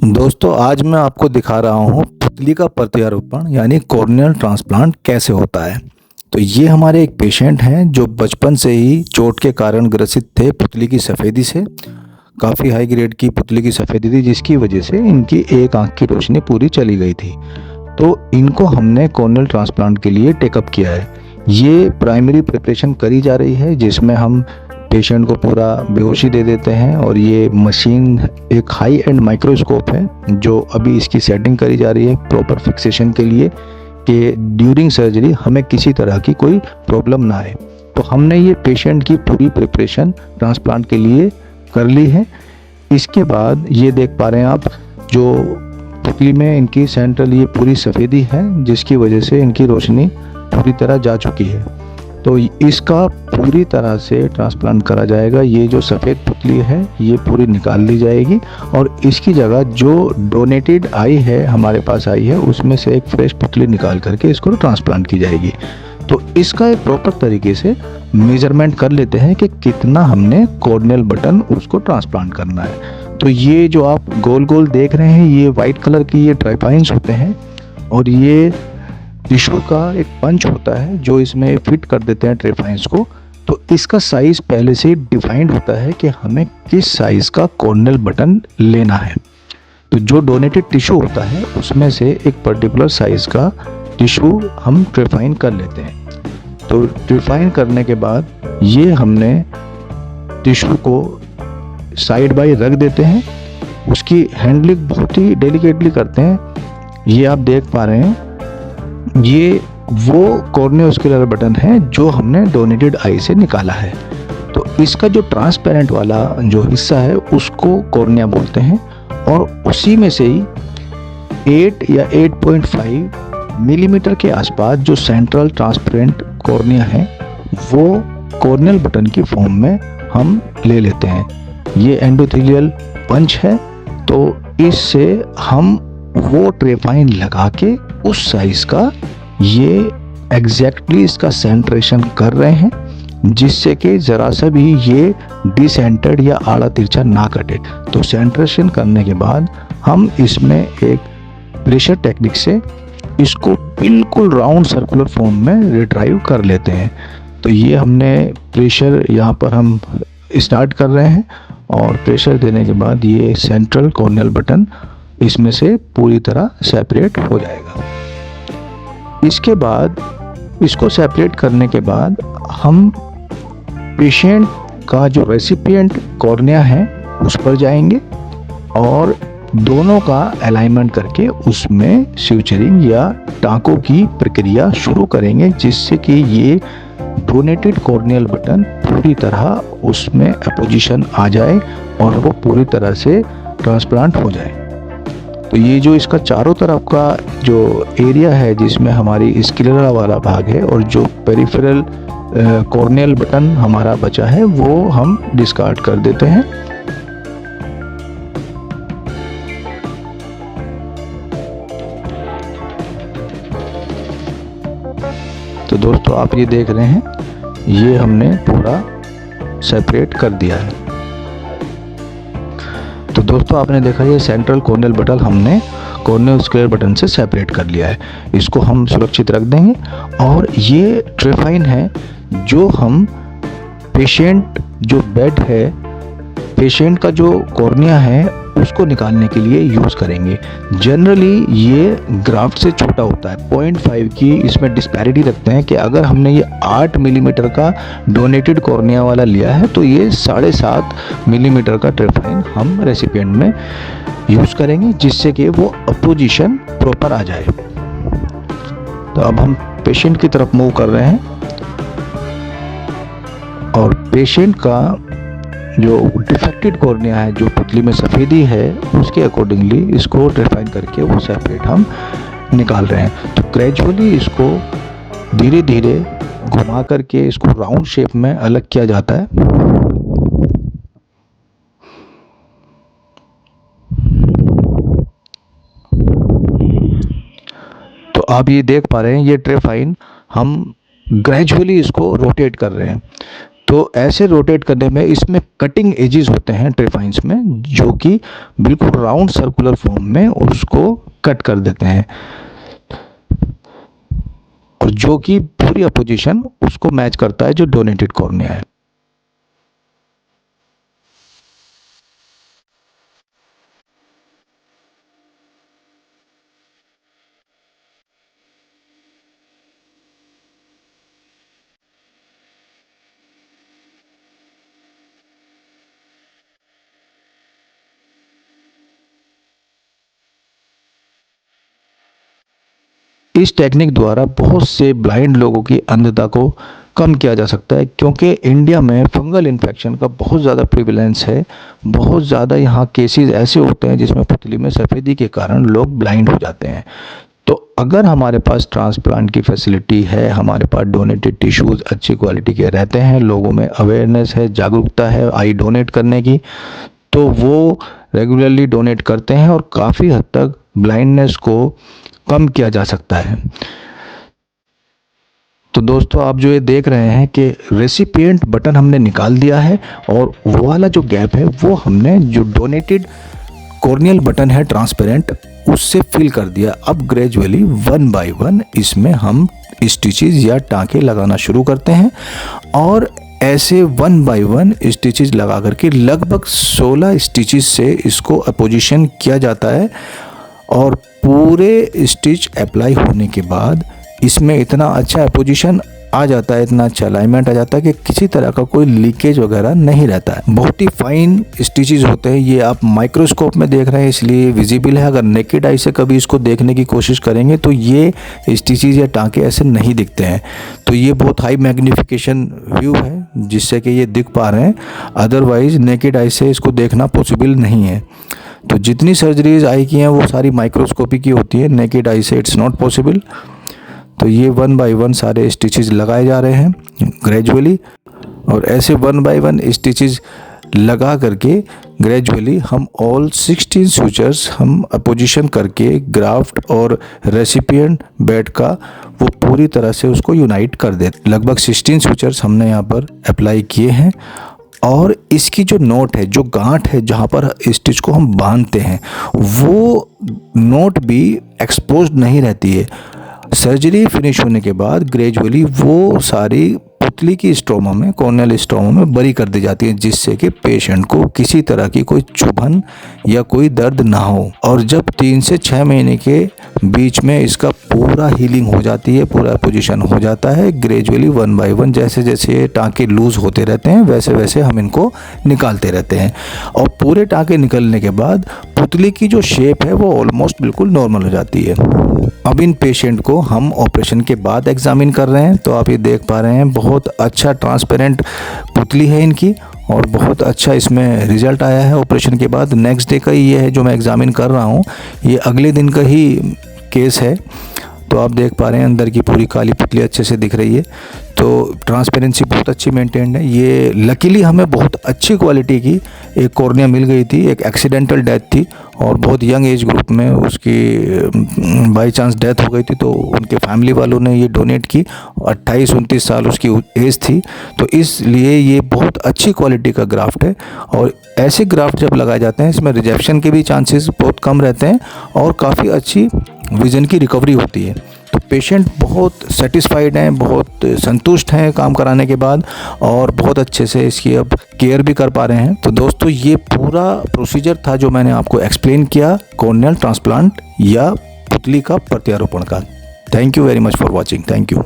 दोस्तों आज मैं आपको दिखा रहा हूँ पुतली का प्रत्यारोपण यानी कॉर्नियल ट्रांसप्लांट कैसे होता है। तो ये हमारे एक पेशेंट हैं जो बचपन से ही चोट के कारण ग्रसित थे पुतली की सफ़ेदी से। काफ़ी हाई ग्रेड की पुतली की सफ़ेदी थी जिसकी वजह से इनकी एक आंख की रोशनी पूरी चली गई थी। तो इनको हमने कॉर्नियल ट्रांसप्लांट के लिए टेकअप किया है। ये प्राइमरी प्रिपरेशन करी जा रही है जिसमें हम पेशेंट को पूरा बेहोशी दे देते हैं और ये मशीन एक हाई एंड माइक्रोस्कोप है जो अभी इसकी सेटिंग करी जा रही है प्रॉपर फिक्सेशन के लिए कि ड्यूरिंग सर्जरी हमें किसी तरह की कोई प्रॉब्लम ना आए। तो हमने ये पेशेंट की पूरी प्रिपरेशन ट्रांसप्लांट के लिए कर ली है। इसके बाद ये देख पा रहे हैं आप जो पुतली में इनकी सेंट्रल ये पूरी सफ़ेदी है जिसकी वजह से इनकी रोशनी पूरी तरह जा चुकी है। तो इसका पूरी तरह से ट्रांसप्लांट करा जाएगा। ये जो सफ़ेद पुतली है ये पूरी निकाल ली जाएगी और इसकी जगह जो डोनेटेड आई है हमारे पास आई है उसमें से एक फ्रेश पुतली निकाल करके इसको ट्रांसप्लांट की जाएगी। तो इसका एक प्रॉपर तरीके से मेजरमेंट कर लेते हैं कि कितना हमने कॉर्नियल बटन उसको ट्रांसप्लांट करना है। तो ये जो आप गोल गोल देख रहे हैं ये वाइट कलर की ये ट्राइपाइंस होते हैं और ये टिश्यू का एक पंच होता है जो इसमें फिट कर देते हैं ट्रेफाइंस को। तो इसका साइज पहले से डिफाइंड होता है कि हमें किस साइज का कॉर्नियल बटन लेना है। तो जो डोनेटेड टिश्यू होता है उसमें से एक पर्टिकुलर साइज का टिश्यू हम ट्रेफाइन कर लेते हैं। तो ट्रेफाइन करने के बाद ये हमने टिश्यू को साइड बाय रख देते हैं। उसकी हैंडलिंग बहुत ही डेलिकेटली करते हैं। ये आप देख पा रहे हैं ये वो कॉर्नियोस्कुलर बटन है जो हमने डोनेटेड आई से निकाला है। तो इसका जो ट्रांसपेरेंट वाला जो हिस्सा है उसको कॉर्निया बोलते हैं और उसी में से ही 8 या 8.5 मिलीमीटर के आसपास जो सेंट्रल ट्रांसपेरेंट कॉर्निया है वो कॉर्नियल बटन की फॉर्म में हम ले लेते हैं। ये एंडोथेलियल पंच है तो इससे हम वो ट्रेफाइन लगा के उस साइज का ये एग्जैक्टली इसका सेंट्रेशन कर रहे हैं जिससे कि ज़रा सा भी ये डिसेंटर्ड या आड़ा तिरछा ना कटे। तो सेंट्रेशन करने के बाद हम इसमें एक प्रेशर टेक्निक से इसको बिल्कुल राउंड सर्कुलर फॉर्म में रिट्राइव कर लेते हैं। तो ये हमने प्रेशर यहाँ पर हम स्टार्ट कर रहे हैं और प्रेशर देने के बाद ये सेंट्रल कॉर्नियल बटन इसमें से पूरी तरह सेपरेट हो जाएगा। इसके बाद इसको सेपरेट करने के बाद हम पेशेंट का जो रेसिपिएंट कॉर्निया है उस पर जाएंगे और दोनों का अलाइनमेंट करके उसमें स्यूचरिंग या टाँकों की प्रक्रिया शुरू करेंगे जिससे कि ये डोनेटेड कॉर्नियल बटन पूरी तरह उसमें अपोजिशन आ जाए और वो पूरी तरह से ट्रांसप्लांट हो जाए। तो ये जो इसका चारों तरफ का जो एरिया है जिसमें हमारी स्क्लेरा वाला भाग है और जो पेरिफेरल कॉर्नियल बटन हमारा बचा है वो हम डिस्कार्ड कर देते हैं। तो दोस्तों आप ये देख रहे हैं ये हमने पूरा सेपरेट कर दिया है। तो दोस्तों आपने देखा ये सेंट्रल कॉर्नियल बटन हमने कॉर्नियोस्कुलर बटन से सेपरेट कर लिया है। इसको हम सुरक्षित रख देंगे और ये ट्रेफाइन है जो हम पेशेंट जो बेड है पेशेंट का जो कॉर्निया है उसको निकालने के लिए यूज़ करेंगे। जनरली ये ग्राफ्ट से छोटा होता है 0.5 की इसमें डिस्पैरिटी रखते हैं कि अगर हमने ये 8 मिलीमीटर का डोनेटेड कॉर्निया वाला लिया है तो ये 7.5 मिलीमीटर का ट्रेफाइन हम रेसिपिएंट में यूज़ करेंगे जिससे कि वो अपोजिशन प्रॉपर आ जाए। तो अब हम पेशेंट की तरफ मूव कर रहे हैं और पेशेंट का जो डिफेक्टेड कॉर्निया है जो पुतली में सफ़ेदी है उसके अकॉर्डिंगली इसको डिफाइन करके वो सेपरेट हम निकाल रहे हैं। तो ग्रेजुअली इसको धीरे धीरे घुमा करके इसको राउंड शेप में अलग किया जाता है। तो आप ये देख पा रहे हैं ये ट्रेफाइन हम ग्रेजुअली इसको रोटेट कर रहे हैं। तो ऐसे रोटेट करने में इसमें कटिंग एजेस होते हैं ट्रेफाइंस में, जो कि बिल्कुल राउंड सर्कुलर फॉर्म में उसको कट कर देते हैं, और जो कि पूरी अपोजिशन उसको मैच करता है जो डोनेटेड कॉर्निया है। इस टेक्निक द्वारा बहुत से ब्लाइंड लोगों की अंधता को कम किया जा सकता है, क्योंकि इंडिया में फंगल इन्फेक्शन का बहुत ज़्यादा प्रिविलेंस है। बहुत ज़्यादा यहाँ केसेस ऐसे होते हैं जिसमें पुतली में सफ़ेदी के कारण लोग ब्लाइंड हो जाते हैं। तो अगर हमारे पास ट्रांसप्लांट की फैसिलिटी है, हमारे पास डोनेटेड टिश्यूज़ अच्छी क्वालिटी के रहते हैं, लोगों में अवेयरनेस है, जागरूकता है आई डोनेट करने की, तो वो रेगुलरली डोनेट करते हैं और काफ़ी हद तक ब्लाइंडनेस को कम किया जा सकता है। तो दोस्तों, आप जो ये देख रहे हैं कि रेसिपिएंट बटन हमने निकाल दिया है, और वो वाला जो गैप है वो हमने जो डोनेटेड कॉर्नियल बटन है ट्रांसपेरेंट, उससे फिल कर दिया। अब ग्रेजुअली 1 बाय 1 इसमें हम स्टिचेस या टाँके लगाना शुरू करते हैं, और ऐसे 1 बाय 1 स्टिचेस लगा करके लगभग 16 स्टिचेस से इसको अपोजिशन किया जाता है। और पूरे स्टिच अप्लाई होने के बाद इसमें इतना अच्छा अपोजिशन आ जाता है, इतना अच्छा अलाइनमेंट आ जाता है कि किसी तरह का कोई लीकेज वगैरह नहीं रहता है। बहुत ही फाइन स्टिचेस होते हैं, ये आप माइक्रोस्कोप में देख रहे हैं इसलिए विजिबल है। अगर नेकेड आई से कभी इसको देखने की कोशिश करेंगे तो ये स्टिचेस या टाँके ऐसे नहीं दिखते हैं। तो ये बहुत हाई मैग्नीफिकेशन व्यू है जिससे कि ये दिख पा रहे हैं, अदरवाइज नेकेड आई से इसको देखना पॉसिबल नहीं है। तो जितनी सर्जरीज आई की हैं वो सारी माइक्रोस्कोपी की होती है, नेकेड आई से इट्स नॉट पॉसिबल। तो ये 1 बाय 1 सारे स्टिचेस लगाए जा रहे हैं ग्रेजुअली, और ऐसे 1 बाय 1 स्टिचेस लगा करके ग्रेजुअली हम ऑल 16 सूचर्स हम अपोजिशन करके ग्राफ्ट और रेसिपिएंट बेड का वो पूरी तरह से उसको यूनाइट कर देते। लगभग 16 सूचर्स हमने यहाँ पर अप्लाई किए हैं, और इसकी जो नोट है, जो गांठ है जहाँ पर स्टिच को हम बांधते हैं, वो नोट भी एक्सपोज्ड नहीं रहती है। सर्जरी फिनिश होने के बाद ग्रेजुअली वो सारी पुतली की स्ट्रोमा में, कॉर्नियल स्ट्रोमा में बरी कर दी जाती है, जिससे कि पेशेंट को किसी तरह की कोई चुभन या कोई दर्द ना हो। और जब 3 से 6 महीने के बीच में इसका पूरा हीलिंग हो जाती है, पूरा पोजीशन हो जाता है, ग्रेजुअली 1 बाय 1 जैसे जैसे टाँके लूज होते रहते हैं वैसे वैसे हम इनको निकालते रहते हैं। और पूरे टाँके निकलने के बाद पुतली की जो शेप है वो ऑलमोस्ट बिल्कुल नॉर्मल हो जाती है। अब इन पेशेंट को हम ऑपरेशन के बाद एग्जामिन कर रहे हैं, तो आप ये देख पा रहे हैं बहुत अच्छा ट्रांसपेरेंट पुतली है इनकी, और बहुत अच्छा इसमें रिजल्ट आया है ऑपरेशन के बाद। नेक्स्ट डे का ये है जो मैं एग्जामिन कर रहा हूँ, ये अगले दिन का ही केस है। तो आप देख पा रहे हैं अंदर की पूरी काली पुतली अच्छे से दिख रही है, तो ट्रांसपेरेंसी बहुत अच्छी मेंटेन्ड है। ये लकीली हमें बहुत अच्छी क्वालिटी की एक कॉर्निया मिल गई थी, एक एक्सीडेंटल डेथ थी और बहुत यंग एज ग्रुप में उसकी बाई चांस डेथ हो गई थी, तो उनके फैमिली वालों ने ये डोनेट की। 28-29 साल उसकी एज थी, तो इसलिए ये बहुत अच्छी क्वालिटी का ग्राफ्ट है। और ऐसे ग्राफ्ट जब लगाए जाते हैं इसमें रिजेक्शन के भी चांसेस बहुत कम रहते हैं और काफ़ी अच्छी विज़न की रिकवरी होती है। तो पेशेंट बहुत सेटिस्फाइड हैं, बहुत संतुष्ट हैं काम कराने के बाद, और बहुत अच्छे से इसकी अब केयर भी कर पा रहे हैं। तो दोस्तों, ये पूरा प्रोसीजर था जो मैंने आपको एक्सप्लेन किया कॉर्नियल ट्रांसप्लांट या पुतली का प्रत्यारोपण का। Thank you very much for watching. Thank you.